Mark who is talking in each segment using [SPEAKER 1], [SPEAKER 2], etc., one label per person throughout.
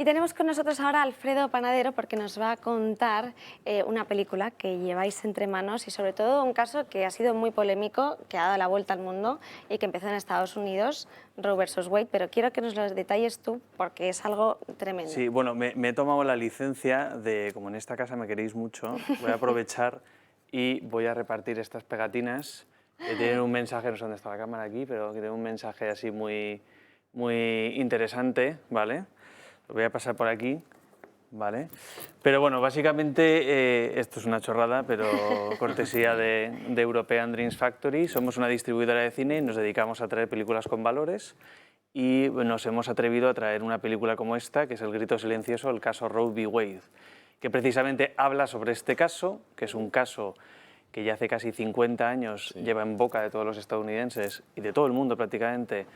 [SPEAKER 1] Y tenemos con nosotros ahora a Alfredo Panadero porque nos va a contar una película que lleváis entre manos y sobre todo un caso que ha sido muy polémico, que ha dado la vuelta al mundo y que empezó en Estados Unidos, Roe versus Wade, pero quiero que nos lo detalles tú porque es algo tremendo.
[SPEAKER 2] Sí, bueno, me he tomado la licencia de, como en esta casa me queréis mucho, voy a aprovechar y voy a repartir estas pegatinas que tienen un mensaje, no sé dónde está la cámara aquí, pero que tienen un mensaje así muy interesante, ¿vale? Lo voy a pasar por aquí, ¿vale? Pero bueno, básicamente esto es una chorrada, pero cortesía de European Dreams Factory. Somos una distribuidora de cine y nos dedicamos a traer películas con valores. Y nos hemos atrevido a traer una película como esta, que es El grito silencioso, el caso Roe v. Wade, que precisamente habla sobre este caso, que es un caso que ya hace casi 50 años lleva en boca de todos los estadounidenses y de todo el mundo prácticamente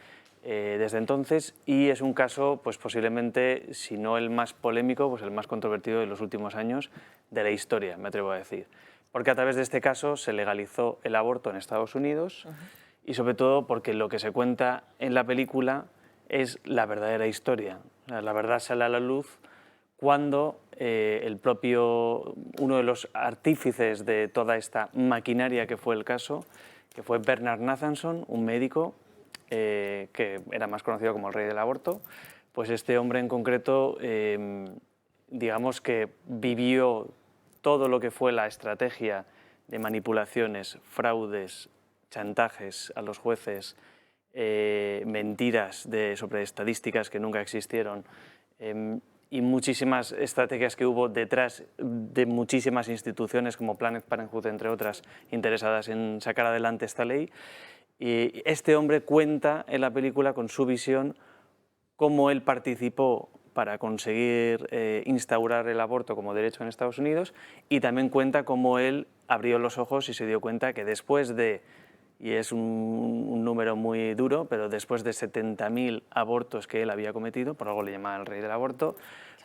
[SPEAKER 2] desde entonces, y es un caso pues posiblemente, si no el más polémico, pues el más controvertido de los últimos años de la historia, me atrevo a decir. Porque a través de este caso se legalizó el aborto en Estados Unidos, y sobre todo porque lo que se cuenta en la película es la verdadera historia. La verdad sale a la luz cuando uno de los artífices de toda esta maquinaria que fue el caso, que fue Bernard Nathanson, un médico que era más conocido como el rey del aborto, pues este hombre en concreto, digamos que vivió todo lo que fue la estrategia de manipulaciones, fraudes, chantajes a los jueces, mentiras sobre estadísticas que nunca existieron y muchísimas estrategias que hubo detrás de muchísimas instituciones como Planned Parenthood, entre otras, interesadas en sacar adelante esta ley. Y este hombre cuenta en la película con su visión cómo él participó para conseguir instaurar el aborto como derecho en Estados Unidos, y también cuenta cómo él abrió los ojos y se dio cuenta que después de, y es un número muy duro, pero después de 70.000 abortos que él había cometido, por algo le llamaban el rey del aborto,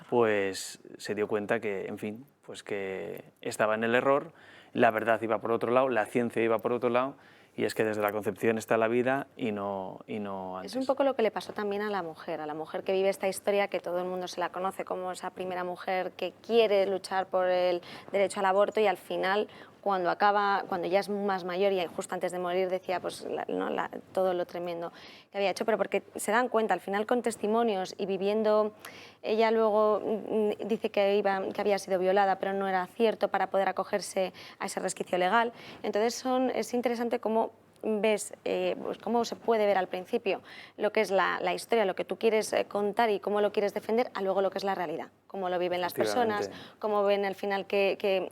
[SPEAKER 2] pues se dio cuenta que, en fin, pues que estaba en el error, la verdad iba por otro lado, la ciencia iba por otro lado, y es que desde la concepción está la vida y no antes.
[SPEAKER 1] Es un poco lo que le pasó también a la mujer que vive esta historia, que todo el mundo se la conoce como esa primera mujer que quiere luchar por el derecho al aborto y al final, cuando ya es más mayor y justo antes de morir decía pues, todo lo tremendo que había hecho, pero porque se dan cuenta, al final con testimonios y viviendo, ella luego dice que había sido violada, pero no era cierto para poder acogerse a ese resquicio legal. Entonces es interesante cómo ves pues cómo se puede ver al principio lo que es la historia, lo que tú quieres contar y cómo lo quieres defender, a luego lo que es la realidad, cómo lo viven las personas, cómo ven al final que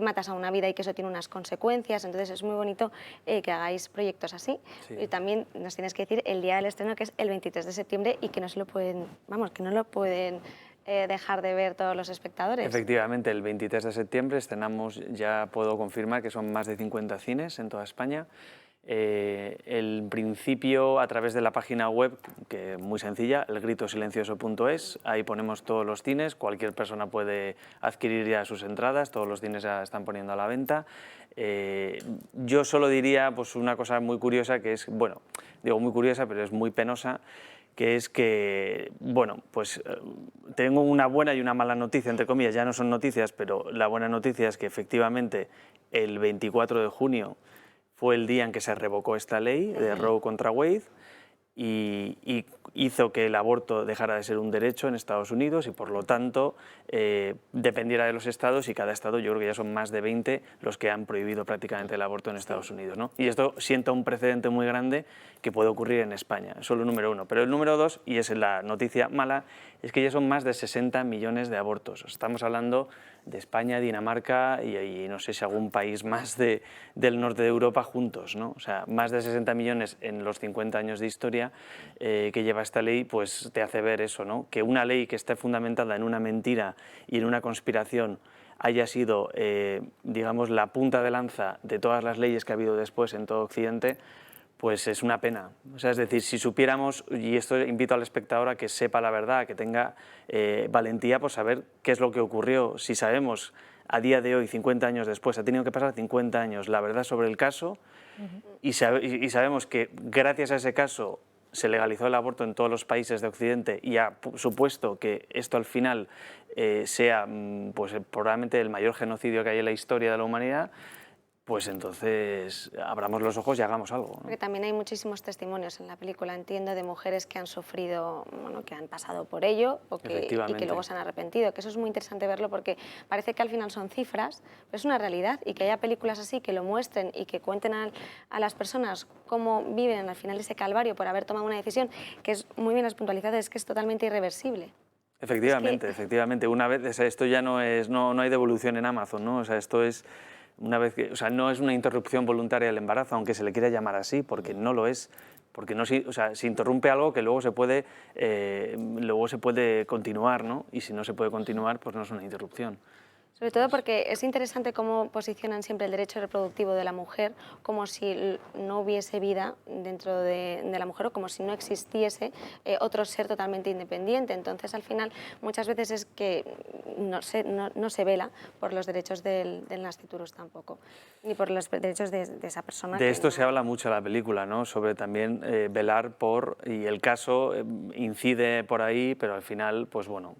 [SPEAKER 1] matas a una vida y que eso tiene unas consecuencias. Entonces es muy bonito que hagáis proyectos así. Sí. Y también nos tienes que decir el día del estreno, que es el 23 de septiembre y que no se lo pueden, que no lo pueden dejar de ver todos los espectadores.
[SPEAKER 2] Efectivamente, el 23 de septiembre estrenamos, ya puedo confirmar que son más de 50 cines en toda España. El principio a través de la página web, que es muy sencilla, elgritosilencioso.es, ahí ponemos todos los cines, cualquier persona puede adquirir ya sus entradas, todos los cines ya están poniendo a la venta. Yo solo diría pues una cosa muy curiosa, que es, bueno, digo muy curiosa, pero es muy penosa, que es que, bueno, pues tengo una buena y una mala noticia, entre comillas, ya no son noticias, pero la buena noticia es que efectivamente el 24 de junio fue el día en que se revocó esta ley de Roe contra Wade y hizo que el aborto dejara de ser un derecho en Estados Unidos y por lo tanto dependiera de los estados, y cada estado, yo creo que ya son más de 20 los que han prohibido prácticamente el aborto en Estados Unidos, ¿no? Y esto sienta un precedente muy grande que puede ocurrir en España, eso es lo número uno. Pero el número dos, y es la noticia mala, es que ya son más de 60 millones de abortos. Estamos hablando de España, Dinamarca y no sé si algún país más del norte de Europa juntos, ¿no? O sea, más de 60 millones en los 50 años de historia que lleva esta ley, pues te hace ver eso, ¿no? Que una ley que esté fundamentada en una mentira y en una conspiración haya sido, digamos, la punta de lanza de todas las leyes que ha habido después en todo Occidente, pues es una pena. O sea, es decir, si supiéramos, y esto invito al espectador a que sepa la verdad, a que tenga valentía por saber qué es lo que ocurrió. Si sabemos a día de hoy, 50 años después, ha tenido que pasar 50 años, la verdad sobre el caso, y sabemos que gracias a ese caso se legalizó el aborto en todos los países de Occidente y ha supuesto que esto al final sea pues, probablemente el mayor genocidio que hay en la historia de la humanidad, pues entonces abramos los ojos y hagamos algo, ¿no?
[SPEAKER 1] Porque también hay muchísimos testimonios en la película, entiendo, de mujeres que han sufrido, bueno, que han pasado por ello y que luego se han arrepentido, que eso es muy interesante verlo porque parece que al final son cifras, pero es una realidad, y que haya películas así que lo muestren y que cuenten a las personas cómo viven al final ese calvario por haber tomado una decisión que es muy bien puntualizada, es que es totalmente irreversible.
[SPEAKER 2] Efectivamente, efectivamente. Una vez, o sea, esto ya no hay devolución en Amazon, ¿no? O sea, esto es una vez que, o sea, no es una interrupción voluntaria del embarazo, aunque se le quiera llamar así, porque no lo es, porque no, o sea, se interrumpe algo que luego se puede continuar, ¿no? Y si no se puede continuar, pues no es una interrupción.
[SPEAKER 1] Sobre todo porque es interesante cómo posicionan siempre el derecho reproductivo de la mujer como si no hubiese vida dentro de la mujer o como si no existiese otro ser totalmente independiente. Entonces, al final, muchas veces es que no se vela por los derechos del nasciturus tampoco, ni por los derechos de esa persona.
[SPEAKER 2] De esto se habla mucho en la película, ¿no? Sobre también velar por, y el caso incide por ahí, pero al final, pues bueno,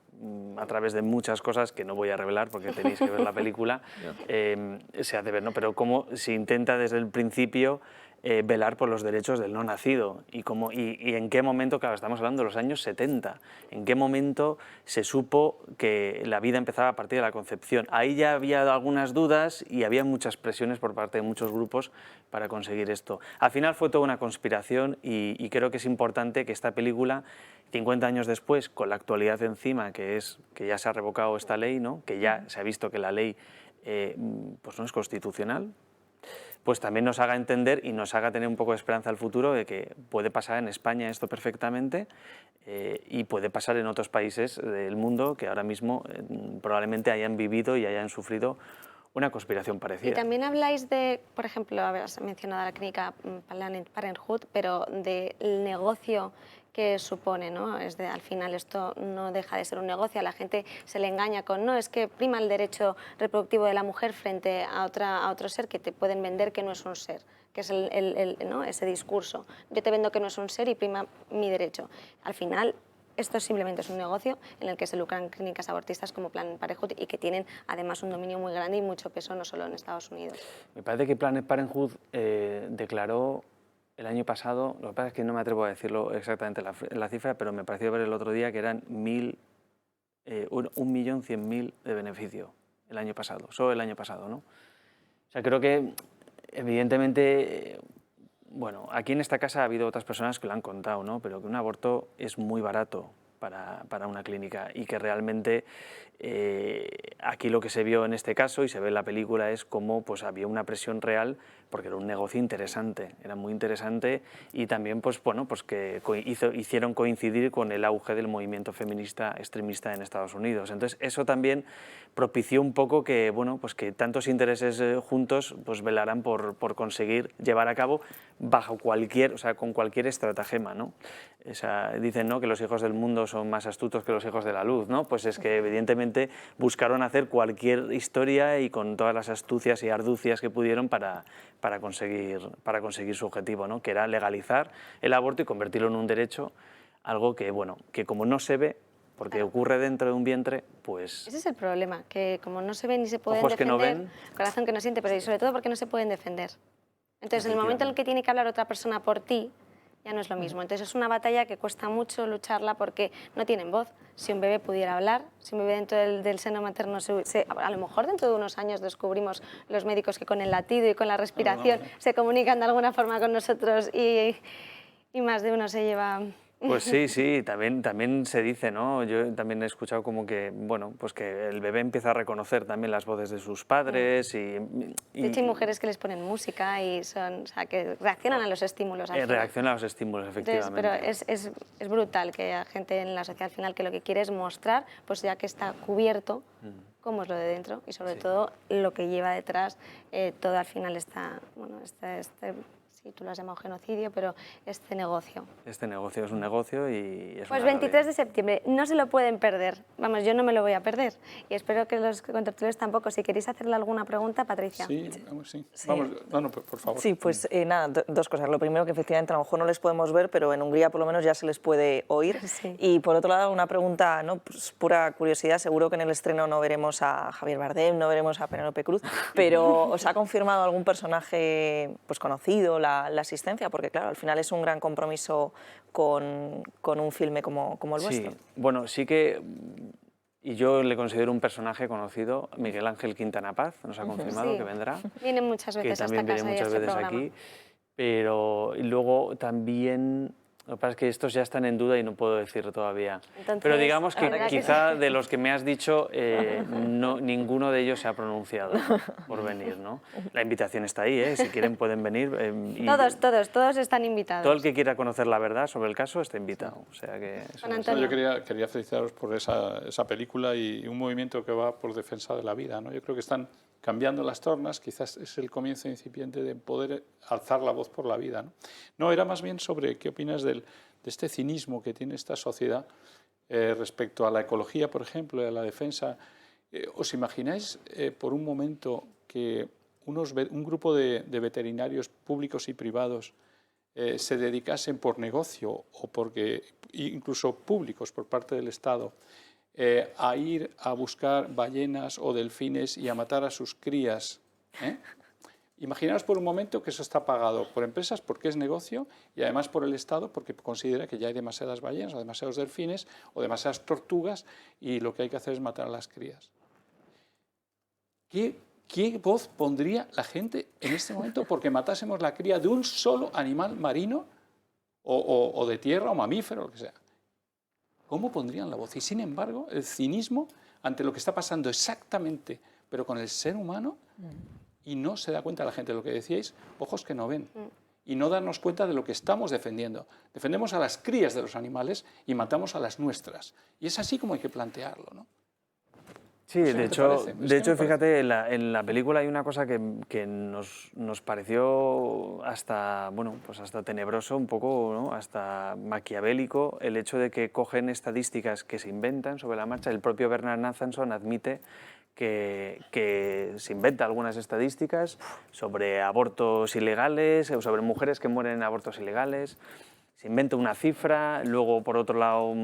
[SPEAKER 2] a través de muchas cosas que no voy a revelar porque tenéis que ver la película, se hace ver, ¿no? Pero cómo se intenta desde el principio velar por los derechos del no nacido y en qué momento, claro, estamos hablando de los años 70, en qué momento se supo que la vida empezaba a partir de la concepción. Ahí ya había algunas dudas y había muchas presiones por parte de muchos grupos para conseguir esto. Al final fue toda una conspiración y creo que es importante que esta película, 50 años después, con la actualidad encima, que ya se ha revocado esta ley, ¿no? Que ya se ha visto que la ley pues no es constitucional, pues también nos haga entender y nos haga tener un poco de esperanza al futuro de que puede pasar en España esto perfectamente y puede pasar en otros países del mundo que ahora mismo probablemente hayan vivido y hayan sufrido una conspiración parecida.
[SPEAKER 1] Y también habláis de, por ejemplo, has mencionado la clínica Planned Parenthood, pero del negocio que supone, ¿no? Al final esto no deja de ser un negocio, a la gente se le engaña con, no, es que prima el derecho reproductivo de la mujer frente a otro ser que te pueden vender que no es un ser, que es ¿no? ese discurso. Yo te vendo que no es un ser y prima mi derecho. Al final, esto simplemente es un negocio en el que se lucran clínicas abortistas como Planned Parenthood y que tienen además un dominio muy grande y mucho peso no solo en Estados Unidos.
[SPEAKER 2] Me parece que Planned Parenthood declaró el año pasado, lo que pasa es que no me atrevo a decirlo exactamente la cifra, pero me pareció ver el otro día que eran 1.100.000 de beneficio el año pasado, solo el año pasado, ¿no? O sea, creo que evidentemente, bueno, aquí en esta casa ha habido otras personas que lo han contado, ¿no? Pero que un aborto es muy barato para una clínica y que realmente aquí lo que se vio en este caso y se ve en la película es cómo pues, había una presión real porque era un negocio interesante, era muy interesante y también pues, bueno, pues que hicieron coincidir con el auge del movimiento feminista extremista en Estados Unidos. Entonces eso también propició un poco que, bueno, pues que tantos intereses juntos pues, velaran por conseguir llevar a cabo bajo cualquier, o sea, con cualquier estratagema, ¿no? O sea, dicen, ¿no?, que los hijos del mundo son más astutos que los hijos de la luz, ¿no? Pues es que evidentemente buscaron hacer cualquier historia y con todas las astucias y arducias que pudieron para conseguir su objetivo, ¿no?, que era legalizar el aborto y convertirlo en un derecho, algo que, bueno, que como no se ve, porque ocurre dentro de un vientre, pues...
[SPEAKER 1] Ese es el problema, que como no se ven ni se pueden
[SPEAKER 2] ojos
[SPEAKER 1] defender,
[SPEAKER 2] que no ven,
[SPEAKER 1] corazón que no siente, pero sobre todo porque no se pueden defender. Entonces, en el momento en el que tiene que hablar otra persona por ti, ya no es lo mismo. Entonces es una batalla que cuesta mucho lucharla porque no tienen voz. Si un bebé pudiera hablar, si un bebé dentro del seno materno, a lo mejor dentro de unos años descubrimos los médicos que con el latido y con la respiración se comunican de alguna forma con nosotros y más de uno se lleva...
[SPEAKER 2] Pues sí, sí, también se dice, ¿no? Yo también he escuchado como que, bueno, pues que el bebé empieza a reconocer también las voces de sus padres
[SPEAKER 1] De hecho, hay mujeres que les ponen música y o sea, que reaccionan a los estímulos.
[SPEAKER 2] Reaccionan a los estímulos, efectivamente.
[SPEAKER 1] Entonces, pero es brutal que haya gente en la sociedad al final que lo que quiere es mostrar, pues ya que está cubierto, cómo es lo de dentro y sobre todo lo que lleva detrás todo al final Sí, tú lo has llamado genocidio, pero este negocio.
[SPEAKER 2] Este negocio es un negocio y es
[SPEAKER 1] Pues
[SPEAKER 2] una
[SPEAKER 1] 23
[SPEAKER 2] rabia.
[SPEAKER 1] de septiembre, no se lo pueden perder. Vamos, yo no me lo voy a perder. Y espero que los contertulios tampoco. Si queréis hacerle alguna pregunta, Patricia.
[SPEAKER 3] Sí, vamos, sí.
[SPEAKER 4] Sí.
[SPEAKER 3] Vamos, no, por favor.
[SPEAKER 4] Sí, pues nada, dos cosas. Lo primero, que efectivamente a lo mejor no les podemos ver, pero en Hungría por lo menos ya se les puede oír.
[SPEAKER 1] Sí.
[SPEAKER 4] Y por otro lado, una pregunta, ¿no? Pues pura curiosidad, seguro que en el estreno no veremos a Javier Bardem, no veremos a Penélope Cruz, pero ¿os ha confirmado algún personaje pues, conocido la asistencia? Porque claro, al final es un gran compromiso con un filme como el vuestro.
[SPEAKER 2] Sí, bueno, sí que, y yo le considero un personaje conocido, Miguel Ángel Quintana Paz, nos ha confirmado
[SPEAKER 1] Sí.
[SPEAKER 2] que vendrá,
[SPEAKER 1] Viene muchas
[SPEAKER 2] que
[SPEAKER 1] veces a esta
[SPEAKER 2] también viene
[SPEAKER 1] casa y a
[SPEAKER 2] muchas
[SPEAKER 1] este
[SPEAKER 2] veces
[SPEAKER 1] programa.
[SPEAKER 2] aquí, pero y luego también, lo que pasa es que estos ya están en duda y no puedo decir todavía.
[SPEAKER 1] Entonces,
[SPEAKER 2] Pero digamos que
[SPEAKER 1] habrá que-
[SPEAKER 2] quizá de los que me has dicho, ninguno de ellos se ha pronunciado por venir, ¿no? La invitación está ahí, ¿eh? Si quieren pueden venir. Y
[SPEAKER 1] Todos están invitados.
[SPEAKER 2] todo el que quiera conocer la verdad sobre el caso está invitado. O sea que eso
[SPEAKER 1] Juan
[SPEAKER 2] no es-
[SPEAKER 1] Antonio.
[SPEAKER 3] Yo quería felicitaros por esa película y un movimiento que va por defensa de la vida, ¿no? Yo creo que están cambiando las tornas, quizás es el comienzo incipiente de poder alzar la voz por la vida, ¿no? No, era más bien sobre qué opinas de este cinismo que tiene esta sociedad respecto a la ecología, por ejemplo, y a la defensa. ¿Os imagináis por un momento que un grupo de veterinarios públicos y privados se dedicasen por negocio o porque incluso públicos por parte del Estado a ir a buscar ballenas o delfines y a matar a sus crías? Imaginaos por un momento que eso está pagado por empresas porque es negocio y además por el Estado porque considera que ya hay demasiadas ballenas o demasiados delfines o demasiadas tortugas y lo que hay que hacer es matar a las crías. ¿Qué voz pondría la gente en este momento porque matásemos la cría de un solo animal marino o de tierra o mamífero, lo que sea? ¿Cómo pondrían la voz? Y sin embargo, el cinismo ante lo que está pasando exactamente, pero con el ser humano, y no se da cuenta la gente de lo que decíais, ojos que no ven. Y no darnos cuenta de lo que estamos defendiendo. Defendemos a las crías de los animales y matamos a las nuestras. Y es así como hay que plantearlo, ¿no?
[SPEAKER 2] Sí,
[SPEAKER 3] No sé,
[SPEAKER 2] de
[SPEAKER 3] ¿qué te
[SPEAKER 2] hecho,
[SPEAKER 3] parece? Es que me parece.
[SPEAKER 2] fíjate, en la película hay una cosa que nos pareció hasta, bueno, pues hasta tenebroso, un poco, ¿no? Hasta maquiavélico, el hecho de que cogen estadísticas que se inventan sobre la marcha. El propio Bernard Nathanson admite que se inventa algunas estadísticas sobre abortos ilegales, o sobre mujeres que mueren en abortos ilegales. Se inventa una cifra, luego por otro lado,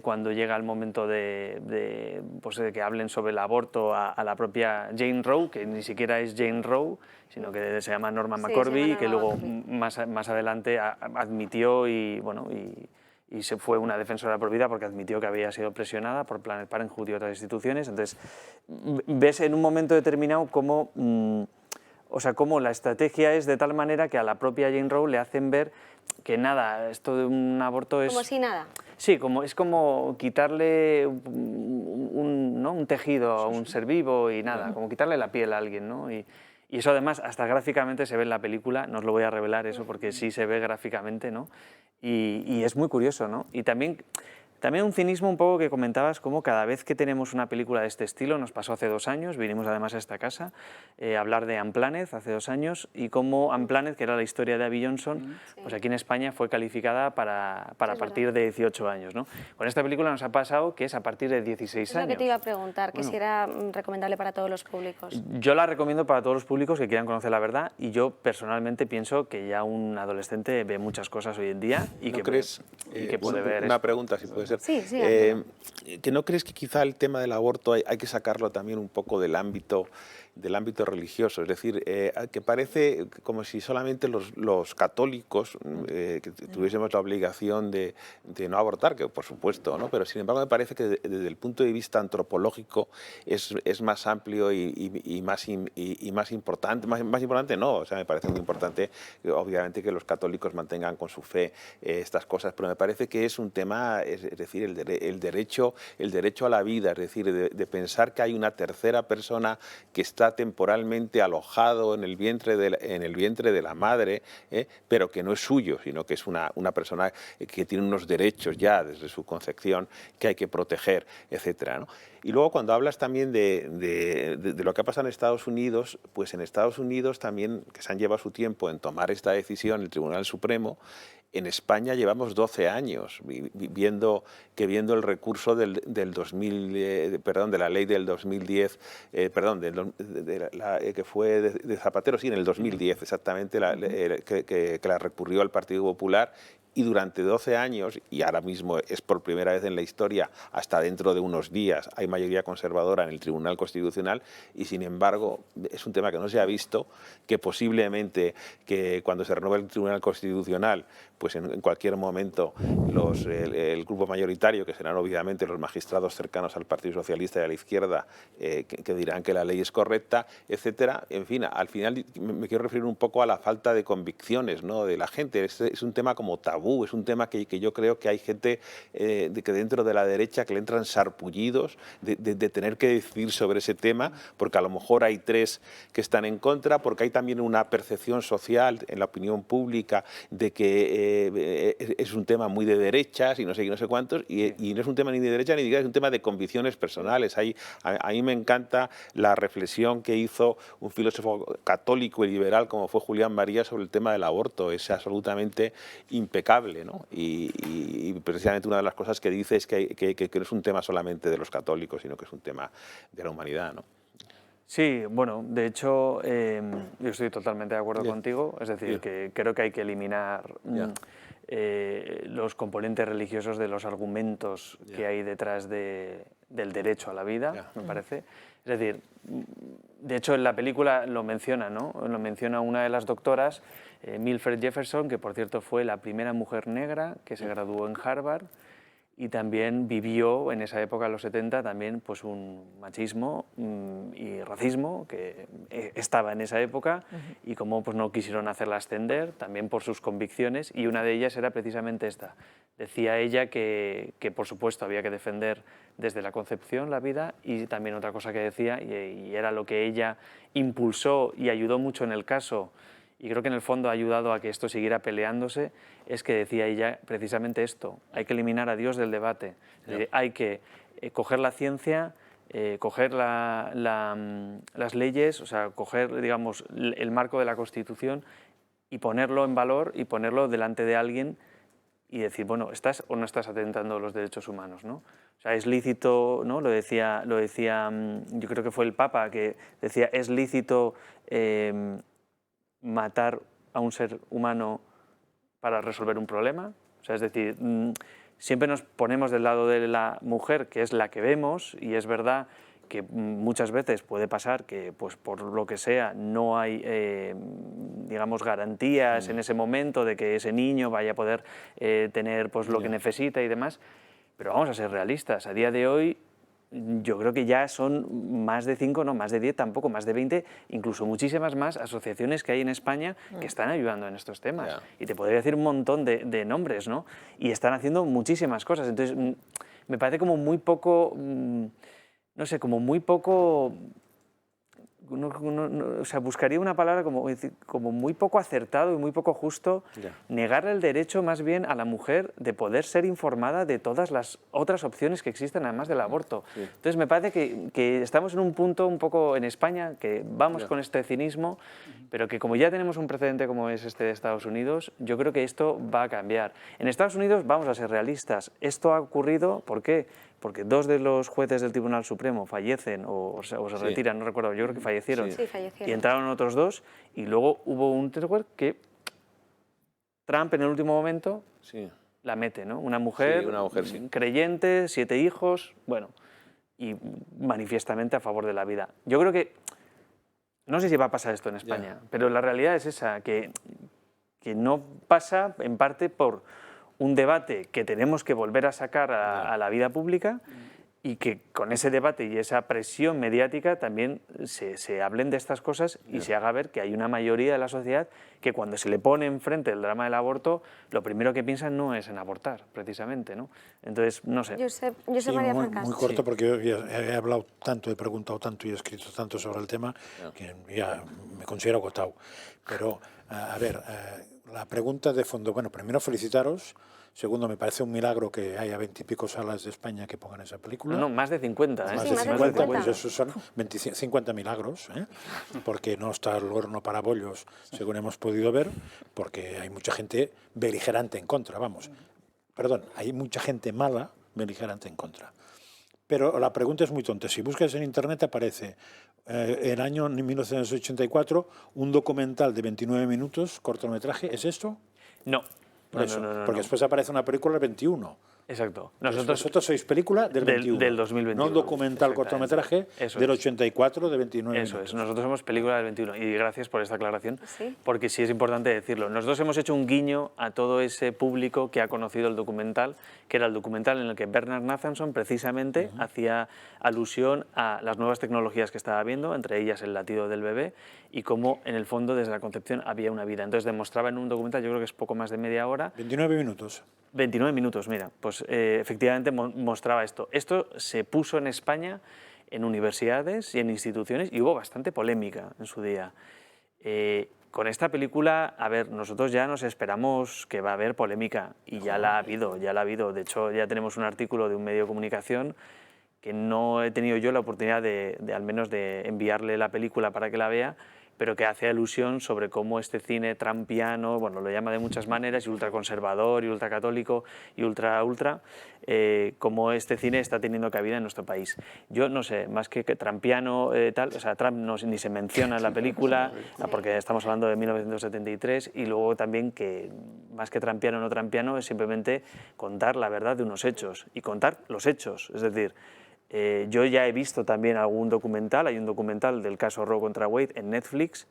[SPEAKER 2] cuando llega el momento pues, de que hablen sobre el aborto a la propia Jane Roe, que ni siquiera es Jane Roe, sino que se llama Norma
[SPEAKER 1] Sí,
[SPEAKER 2] McCorvey,
[SPEAKER 1] se llama
[SPEAKER 2] y que
[SPEAKER 1] Norma
[SPEAKER 2] luego
[SPEAKER 1] McCorvey.
[SPEAKER 2] más adelante admitió y se fue una defensora por vida porque admitió que había sido presionada por Planned Parenthood y otras instituciones. Entonces, ves en un momento determinado cómo la estrategia es de tal manera que a la propia Jane Roe le hacen ver que nada, esto de un aborto es...
[SPEAKER 1] Como si nada.
[SPEAKER 2] Sí, es como quitarle un tejido a un ser vivo y nada, como quitarle la piel a alguien, ¿no? Y eso además hasta gráficamente se ve en la película, no os lo voy a revelar eso porque sí se ve gráficamente, ¿no? Y es muy curioso, ¿no? Y también un cinismo un poco que comentabas, como cada vez que tenemos una película de este estilo, nos pasó hace 2 años, vinimos además a esta casa a hablar de Unplanned hace 2 años, y cómo Unplanned, que era la historia de Abby Johnson, pues aquí en España fue calificada para a partir de 18 años, ¿no? Con esta película nos ha pasado que es a partir de 16
[SPEAKER 1] Es
[SPEAKER 2] años.
[SPEAKER 1] lo que te iba a preguntar, que
[SPEAKER 2] Bueno.
[SPEAKER 1] si era recomendable para todos los públicos.
[SPEAKER 2] Yo la recomiendo para todos los públicos que quieran conocer la verdad, y yo personalmente pienso que ya un adolescente ve muchas cosas hoy en día y
[SPEAKER 5] ¿No
[SPEAKER 2] que
[SPEAKER 5] crees,
[SPEAKER 2] puede ver
[SPEAKER 5] una
[SPEAKER 2] esto.
[SPEAKER 5] pregunta, si puede ser,
[SPEAKER 1] Sí, sí,
[SPEAKER 5] que no crees que quizá el tema del aborto hay que sacarlo también un poco del ámbito religioso? Es decir, que parece como si solamente los católicos que tuviésemos la obligación de no abortar, que por supuesto, ¿no? Pero sin embargo me parece que desde el punto de vista antropológico es más amplio y más importante. Más importante no, o sea, me parece muy importante, obviamente, que los católicos mantengan con su fe estas cosas, pero me parece que es un tema es decir, el derecho a la vida, es decir, de pensar que hay una tercera persona que está temporalmente alojado en el vientre de la madre, pero que no es suyo, sino que es una persona que tiene unos derechos ya desde su concepción que hay que proteger, etcétera, ¿no? Y luego cuando hablas también de lo que ha pasado en Estados Unidos, pues en Estados Unidos también, que se han llevado su tiempo en tomar esta decisión, el Tribunal Supremo, en España llevamos 12 años viendo el recurso de la ley del 2010, que fue de Zapatero, sí, en el 2010 exactamente, que la recurrió al Partido Popular. Y durante 12 años, y ahora mismo es por primera vez en la historia, hasta dentro de unos días, hay mayoría conservadora en el Tribunal Constitucional, y sin embargo es un tema que no se ha visto, que posiblemente que cuando se renueve el Tribunal Constitucional, pues en cualquier momento el grupo mayoritario, que serán obviamente los magistrados cercanos al Partido Socialista y a la izquierda, que dirán que la ley es correcta, etcétera. En fin, al final me quiero referir un poco a la falta de convicciones, ¿no?, de la gente. Es un tema como tabú. Es un tema que yo creo que hay gente que dentro de la derecha que le entran sarpullidos de tener que decidir sobre ese tema, porque a lo mejor hay 3 que están en contra, porque hay también una percepción social en la opinión pública de que es un tema muy de derechas y no sé cuántos, y no es un tema ni de derecha ni de izquierda, es un tema de convicciones personales. A mí me encanta la reflexión que hizo un filósofo católico y liberal como fue Julián María sobre el tema del aborto. Es absolutamente impecable, ¿no? Y precisamente una de las cosas que dice es que no es un tema solamente de los católicos, sino que es un tema de la humanidad, ¿no?
[SPEAKER 2] Sí, bueno, de hecho, yo estoy totalmente de acuerdo contigo, es decir, que creo que hay que eliminar los componentes religiosos de los argumentos que hay detrás del derecho a la vida, me parece. Es decir, de hecho en la película lo menciona, ¿no? Lo menciona una de las doctoras, Milfred Jefferson, que por cierto fue la primera mujer negra que se graduó en Harvard, y también vivió en esa época, en los 70, también pues un machismo y racismo que estaba en esa época, y cómo pues no quisieron hacerla ascender, también por sus convicciones, y una de ellas era precisamente esta. Decía ella que por supuesto había que defender desde la concepción la vida, y también otra cosa que decía, y era lo que ella impulsó y ayudó mucho en el caso, y creo que en el fondo ha ayudado a que esto siguiera peleándose, es que decía ella precisamente esto: hay que eliminar a Dios del debate, es decir, hay que coger la ciencia, coger las leyes, o sea, coger, digamos, el marco de la Constitución y ponerlo en valor y ponerlo delante de alguien y decir, bueno, ¿estás o no estás atentando a los derechos humanos, ¿no? O sea, es lícito, ¿no? Lo decía, yo creo que fue el Papa que decía, es lícito matar a un ser humano para resolver un problema. O sea, es decir, siempre nos ponemos del lado de la mujer, que es la que vemos, y es verdad que muchas veces puede pasar que, pues, por lo que sea, no hay, digamos, garantías en ese momento de que ese niño vaya a poder tener pues, lo que necesita y demás, pero vamos a ser realistas. A día de hoy, yo creo que ya son más de 5, no, más de 10 tampoco, más de 20, incluso muchísimas más asociaciones que hay en España que están ayudando en estos temas. Y te podría decir un montón de nombres, ¿no? Y están haciendo muchísimas cosas. Entonces, me parece como muy poco, no sé, como muy poco... o sea, buscaría una palabra como muy poco acertado y muy poco justo negar el derecho más bien a la mujer de poder ser informada de todas las otras opciones que existen además del aborto. Entonces me parece que estamos en un punto un poco en España que vamos con este cinismo, pero que como ya tenemos un precedente como es este de Estados Unidos, yo creo que esto va a cambiar. En Estados Unidos, vamos a ser realistas, esto ha ocurrido, ¿por qué? Porque 2 de los jueces del Tribunal Supremo fallecen o se retiran, no recuerdo, yo creo que fallecieron.
[SPEAKER 1] Sí, fallecieron.
[SPEAKER 2] Y entraron otros 2, y luego hubo un tercer que Trump en el último momento la mete, ¿no? Una mujer, creyente, 7 hijos, bueno, y manifiestamente a favor de la vida. Yo creo que, no sé si va a pasar esto en España, pero la realidad es esa, que no pasa en parte por un debate que tenemos que volver a sacar a la vida pública, y que con ese debate y esa presión mediática también se hablen de estas cosas y se haga ver que hay una mayoría de la sociedad que cuando se le pone enfrente el drama del aborto, lo primero que piensan no es en abortar, precisamente, ¿no? Entonces, no sé.
[SPEAKER 1] Josep
[SPEAKER 6] Sí,
[SPEAKER 1] María
[SPEAKER 6] muy
[SPEAKER 1] Francas.
[SPEAKER 6] corto, porque yo ya he hablado tanto, he preguntado tanto y he escrito tanto sobre el tema que ya me considero agotado. Pero, a ver, la pregunta de fondo, bueno, primero felicitaros. Segundo, me parece un milagro que haya 20 y pico salas de España que pongan esa película.
[SPEAKER 2] No, más de 50, ¿eh?
[SPEAKER 6] Más
[SPEAKER 1] Sí,
[SPEAKER 6] de
[SPEAKER 1] más de
[SPEAKER 6] 50,
[SPEAKER 1] 50.
[SPEAKER 6] pues esos son 50 milagros, ¿eh? Porque no está el horno para bollos, según hemos podido ver, porque hay mucha gente beligerante en contra, vamos. Perdón, hay mucha gente mala beligerante en contra. Pero la pregunta es muy tonta. Si buscas en Internet aparece el año 1984 un documental de 29 minutos, cortometraje. ¿Es esto?
[SPEAKER 2] No.
[SPEAKER 6] Por eso, porque después aparece una película del 21.
[SPEAKER 2] Exacto.
[SPEAKER 6] Vosotros sois película del 21.
[SPEAKER 2] Del 2021.
[SPEAKER 6] No un documental cortometraje del 84 de 29
[SPEAKER 2] Eso
[SPEAKER 6] minutos.
[SPEAKER 2] es, nosotros somos película del 21 y gracias por esta aclaración,
[SPEAKER 1] Sí.
[SPEAKER 2] porque sí es importante decirlo. Nosotros hemos hecho un guiño a todo ese público que ha conocido el documental, que era el documental en el que Bernard Nathanson precisamente hacía alusión a las nuevas tecnologías que estaba viendo, entre ellas el latido del bebé, y cómo en el fondo desde la concepción había una vida. Entonces demostraba en un documental, yo creo que es poco más de media hora,
[SPEAKER 6] 29 minutos.
[SPEAKER 2] 29 minutos, mira, pues efectivamente mostraba esto. Esto se puso en España en universidades y en instituciones y hubo bastante polémica en su día. Con esta película, a ver, nosotros ya nos esperamos que va a haber polémica y ya la ha habido, ya la ha habido. De hecho, ya tenemos un artículo de un medio de comunicación que no he tenido yo la oportunidad de al menos de enviarle la película para que la vea, pero que hace alusión sobre cómo este cine trampiano, bueno, lo llama de muchas maneras, y ultraconservador, y ultracatólico, y ultra, cómo este cine está teniendo cabida en nuestro país. Yo no sé, más que trampiano, tal, o sea, Trump ni se menciona en la película, porque estamos hablando de 1973, y luego también que más que trampiano o no trampiano es simplemente contar la verdad de unos hechos, y contar los hechos, es decir, yo ya he visto también algún documental, hay un documental del caso Roe contra Wade en Netflix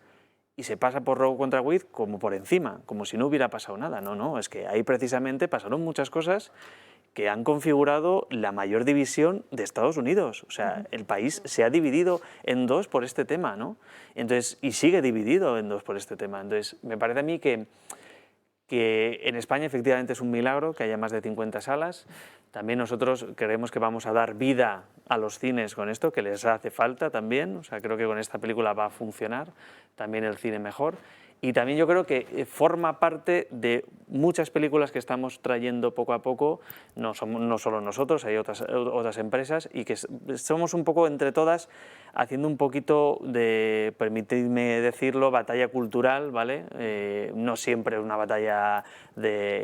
[SPEAKER 2] y se pasa por Roe contra Wade como por encima, como si no hubiera pasado nada. No, es que ahí precisamente pasaron muchas cosas que han configurado la mayor división de Estados Unidos. O sea, el país se ha dividido en dos por este tema, ¿no? Entonces, y sigue dividido en dos por este tema. Entonces, me parece a mí que en España efectivamente es un milagro que haya más de 50 salas. También nosotros creemos que vamos a dar vida a los cines con esto, que les hace falta también. O sea, creo que con esta película va a funcionar también el cine mejor. Y también yo creo que forma parte de muchas películas que estamos trayendo poco a poco, no solo nosotros, hay otras empresas, y que somos un poco entre todas haciendo un poquito de, permitidme decirlo, batalla cultural, ¿vale? No siempre una batalla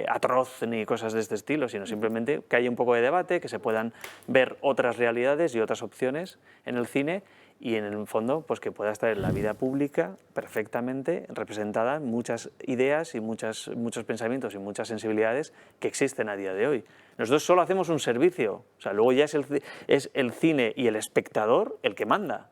[SPEAKER 2] atroz ni cosas de este estilo, sino simplemente que haya un poco de debate, que se puedan ver otras realidades y otras opciones en el cine, y en el fondo pues que pueda estar en la vida pública perfectamente representada muchas ideas y muchos pensamientos y muchas sensibilidades que existen a día de hoy. Nosotros solo hacemos un servicio, o sea, luego ya es el cine y el espectador el que manda,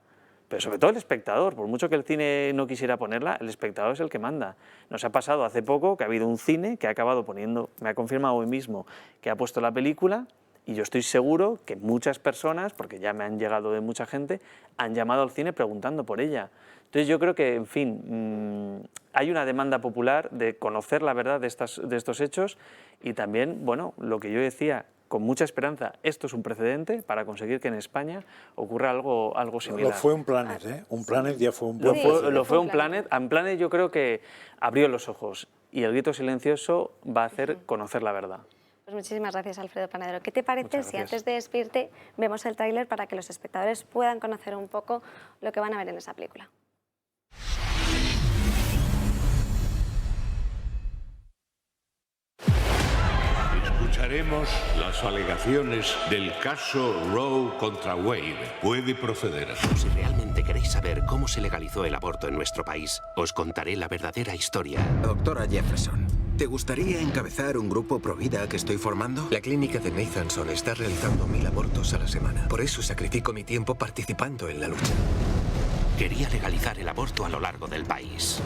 [SPEAKER 2] pero sobre todo el espectador, por mucho que el cine no quisiera ponerla, el espectador es el que manda. Nos ha pasado hace poco que ha habido un cine que ha acabado poniendo, me ha confirmado hoy mismo, que ha puesto la película. Y yo estoy seguro que muchas personas, porque ya me han llegado de mucha gente, han llamado al cine preguntando por ella. Entonces yo creo que, en fin, hay una demanda popular de conocer la verdad de estos hechos y también, bueno, lo que yo decía, con mucha esperanza, esto es un precedente para conseguir que en España ocurra algo similar.
[SPEAKER 6] Lo fue un Planet, ¿eh? Un Planet ya fue un buen
[SPEAKER 2] Lo fue un Planet. Un Planet yo creo que abrió los ojos y El grito silencioso va a hacer conocer la verdad.
[SPEAKER 1] Pues muchísimas gracias, Alfredo Panadero. ¿Qué te parece si antes de despedirte vemos el tráiler para que los espectadores puedan conocer un poco lo que van a ver en esa película?
[SPEAKER 7] Escucharemos las alegaciones del caso Roe contra Wade. Puede proceder.
[SPEAKER 8] Si realmente queréis saber cómo se legalizó el aborto en nuestro país, os contaré la verdadera historia.
[SPEAKER 9] Doctora Jefferson, ¿te gustaría encabezar un grupo pro vida que estoy formando?
[SPEAKER 8] La clínica de Nathanson está realizando 1000 abortos a la semana.
[SPEAKER 9] Por eso sacrifico mi tiempo participando en la lucha.
[SPEAKER 8] quería legalizar el aborto a lo largo del país.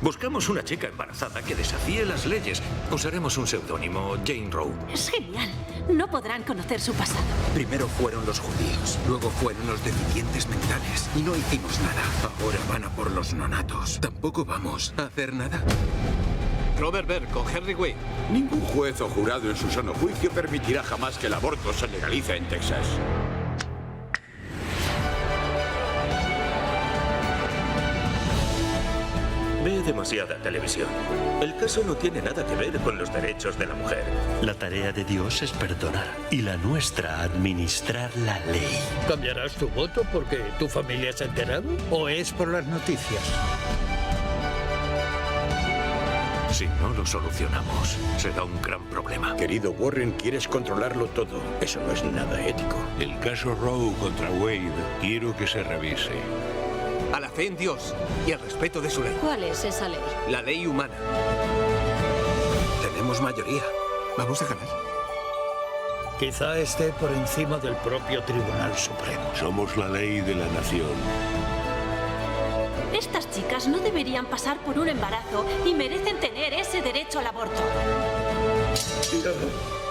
[SPEAKER 10] Buscamos una chica embarazada que desafíe las leyes. Usaremos un seudónimo, Jane Roe.
[SPEAKER 11] Es genial. No podrán conocer su pasado.
[SPEAKER 9] Primero fueron los judíos, luego fueron los deficientes mentales y no hicimos nada. Ahora van a por los nonatos. Tampoco vamos a hacer nada.
[SPEAKER 12] Robert Berg con Henry Wade.
[SPEAKER 13] Ningún juez o jurado en su sano juicio permitirá jamás que el aborto se legalice en Texas.
[SPEAKER 10] Ve demasiada televisión. El caso no tiene nada que ver con los derechos de la mujer.
[SPEAKER 14] La tarea de Dios es perdonar y la nuestra administrar la ley.
[SPEAKER 15] ¿Cambiarás tu voto porque tu familia se ha enterado o es por las noticias?
[SPEAKER 10] Si no lo solucionamos, será un gran problema.
[SPEAKER 13] Querido Warren, quieres controlarlo todo. Eso no es nada ético.
[SPEAKER 7] El caso Roe contra Wade quiero que se revise.
[SPEAKER 12] A la fe en Dios y al respeto de su ley.
[SPEAKER 11] ¿Cuál es esa ley?
[SPEAKER 12] La ley humana.
[SPEAKER 9] Tenemos mayoría. Vamos a ganar.
[SPEAKER 15] Quizá esté por encima del propio Tribunal Supremo.
[SPEAKER 7] Somos la ley de la nación.
[SPEAKER 11] Estas chicas no deberían pasar por un embarazo y merecen tener ese derecho al aborto.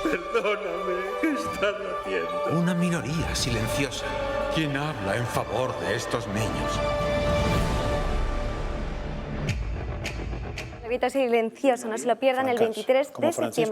[SPEAKER 10] Perdóname, ¿qué estás haciendo?
[SPEAKER 9] Una minoría silenciosa.
[SPEAKER 13] ¿Quién habla en favor de estos niños?
[SPEAKER 1] El grito silencioso, no se lo pierdan, el 23 de septiembre.